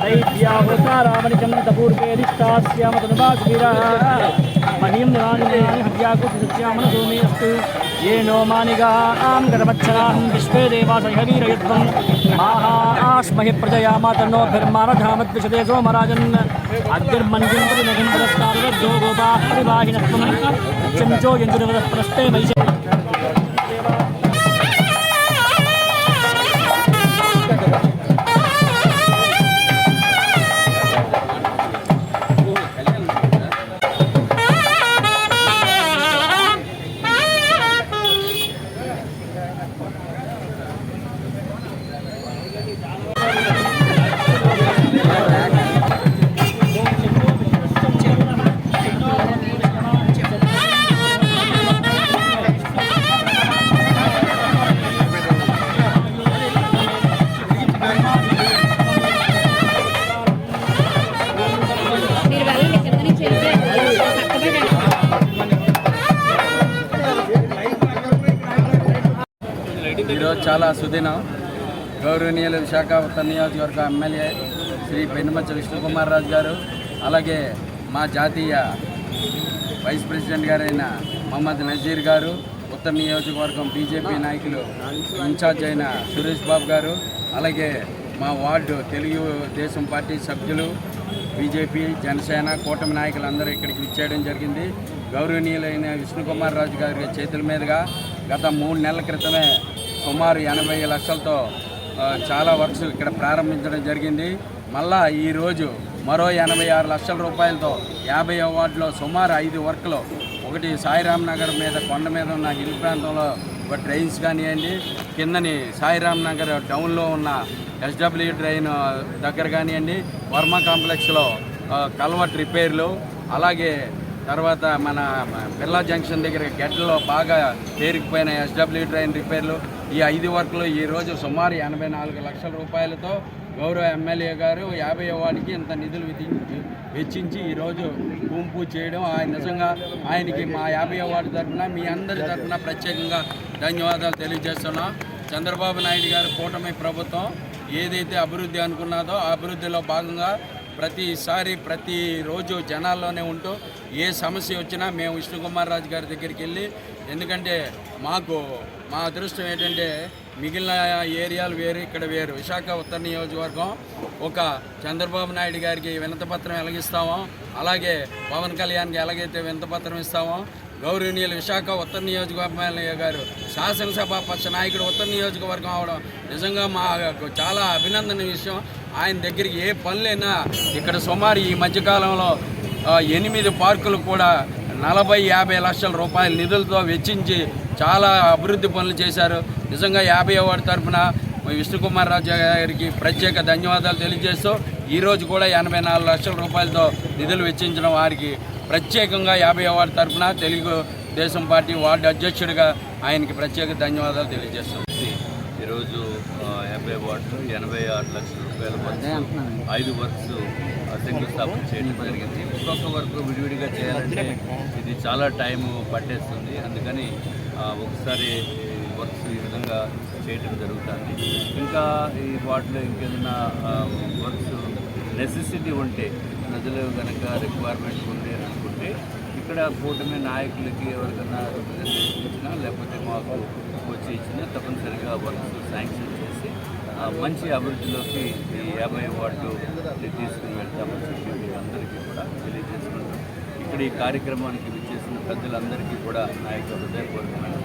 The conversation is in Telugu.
दैव्यावतारामनिचन्द्रपूर्वेदिष्टास्यामतनुवासुवीरः महीं निवानिनानि हव्याकुटिसत्यामनसोमेऽस्तु ये नो मानिगां गतवत्सराहं विश्वे देवासहवीरयध्वं माहा आस्महि प्रजया मातर्नोभिर्मानधामद्विषदे सोमराजन् अग्निर्मन्यं प्रतिनगं पुरस्कारवद्धो गोपाः परिवाहिनत्वं चञ्चो यन्दुर्वदः प्रस्ते वैशे ఈరోజు చాలా సుదినం. గౌరవనీయులు విశాఖ ఉత్తర నియోజకవర్గ ఎమ్మెల్యే శ్రీ పెనుమచ్చ విష్ణుకుమార్ రాజు గారు, అలాగే మా జాతీయ వైస్ ప్రెసిడెంట్ గారైన మహమ్మద్ నజీర్ గారు, ఉత్తర నియోజకవర్గం బీజేపీ నాయకులు ఇన్ఛార్జ్ అయిన సురేష్ బాబు గారు, అలాగే మా వార్డు తెలుగుదేశం పార్టీ సభ్యులు, బీజేపీ జనసేన కూటమి నాయకులందరూ ఇక్కడికి విచ్చేయడం జరిగింది. గౌరవనీయులైన విష్ణుకుమార్ రాజు గారి చేతుల మీదుగా గత 3 నెలల క్రితమే సుమారు 80 లక్షలతో చాలా వర్క్స్ ఇక్కడ ప్రారంభించడం జరిగింది. మళ్ళా ఈరోజు మరో 86 లక్షల రూపాయలతో 50వ వార్డులో సుమారు 5 వర్క్లు, ఒకటి సాయిరామ్ నగర్ మీద కొండ మీద ఉన్న హిల్ ప్రాంతంలో ఒక డ్రైన్స్ కానివ్వండి, కిందని సాయిరామ్ నగర్ టౌన్లో ఉన్న SW డ్రైన్ దగ్గర కానివ్వండి, వర్మ కాంప్లెక్స్లో కల్వర్ట్ రిపేర్లు, అలాగే తర్వాత మన బిర్లా జంక్షన్ దగ్గర గడ్డలో బాగా పేరుకుపోయిన SW డ్రైన్ రిపేర్లు, ఈ 5 వర్క్లు ఈరోజు సుమారు 84 లక్షల రూపాయలతో గౌరవ ఎమ్మెల్యే గారు 50వ వార్డుకి ఇంత నిధులు వెచ్చించి ఈరోజు గుంపు చేయడం నిజంగా ఆయనకి మా 50వ వార్డు తరఫున మీ అందరి తరఫున ప్రత్యేకంగా ధన్యవాదాలు తెలియజేస్తున్నాం. చంద్రబాబు నాయుడు గారు కూటమి ప్రభుత్వం ఏదైతే అభివృద్ధి అనుకున్నదో ఆ అభివృద్ధిలో భాగంగా ప్రతిరోజు జనాల్లోనే ఉంటూ ఏ సమస్య వచ్చినా మేము విష్ణుకుమార్ రాజు గారి దగ్గరికి వెళ్ళి, ఎందుకంటే మా అదృష్టం ఏంటంటే మిగిలిన ఏరియాలు వేరు, ఇక్కడ వేరు. విశాఖ ఉత్తర నియోజకవర్గం ఒక చంద్రబాబు నాయుడు గారికి వినతిపత్రం ఎలాగిస్తామో, అలాగే పవన్ కళ్యాణ్కి ఎలాగైతే వినతిపత్రం ఇస్తామో, గౌరవనీయులు విశాఖ ఉత్తర నియోజకవర్గం ఎమ్మెల్యే గారు శాసనసభ పక్ష నాయకుడు ఉత్తర నియోజకవర్గం అవడం నిజంగా మాకు చాలా అభినందన విషయం. ఆయన దగ్గరికి ఏ పనులైనా ఇక్కడ సుమారు ఈ మధ్యకాలంలో 8 పార్కులు కూడా 40-50 లక్షల రూపాయల నిధులతో వెచ్చించి చాలా అభివృద్ధి పనులు చేశారు. నిజంగా 50వ వార్డు తరఫున విష్ణుకుమార్ రాజు గారికి ప్రత్యేక ధన్యవాదాలు తెలియజేస్తూ, ఈరోజు కూడా 84 లక్షల రూపాయలతో నిధులు వెచ్చించడం వారికి ప్రత్యేకంగా 50వ వార్డు తరఫున తెలుగుదేశం పార్టీ వార్డు అధ్యక్షుడిగా ఆయనకి ప్రత్యేక ధన్యవాదాలు తెలియజేస్తాం. ఈరోజు 50 వార్డులు 86 లక్షల రూపాయల వరకు 5 వర్క్స్ శంకుస్థాపన చేయడం జరిగింది. ఒక్కొక్క వర్క్ విడివిడిగా చేయాలంటే ఇది చాలా టైం పట్టేస్తుంది. అందుకని ఒకసారి వర్క్స్ ఈ విధంగా చేయడం జరుగుతుంది. ఇంకా ఈ వార్డులో ఇంకేదైనా వర్క్స్ నెసెసిటీ ఉంటే, ప్రజలు కనుక రిక్వైర్మెంట్ ఉంది అనుకుంటే ఇక్కడ కూటమి నాయకులకి ఎవరికైనా రిప్రజెంటేషన్ ఇచ్చినా లేకపోతే మాకు వచ్చి ఇచ్చినా తప్పనిసరిగా వర్క్స్ శాంక్షన్ చేసి మంచి అభివృద్ధిలోకి ఈ 50వ వార్డు తీసుకుని వెళ్తామని చెప్పి మీ అందరికీ కూడా తెలియజేసుకుంటాం. ఇక్కడ ఈ కార్యక్రమానికి విచ్చేసిన పెద్దలందరికీ కూడా నా యొక్క హృదయపూర్వకమైన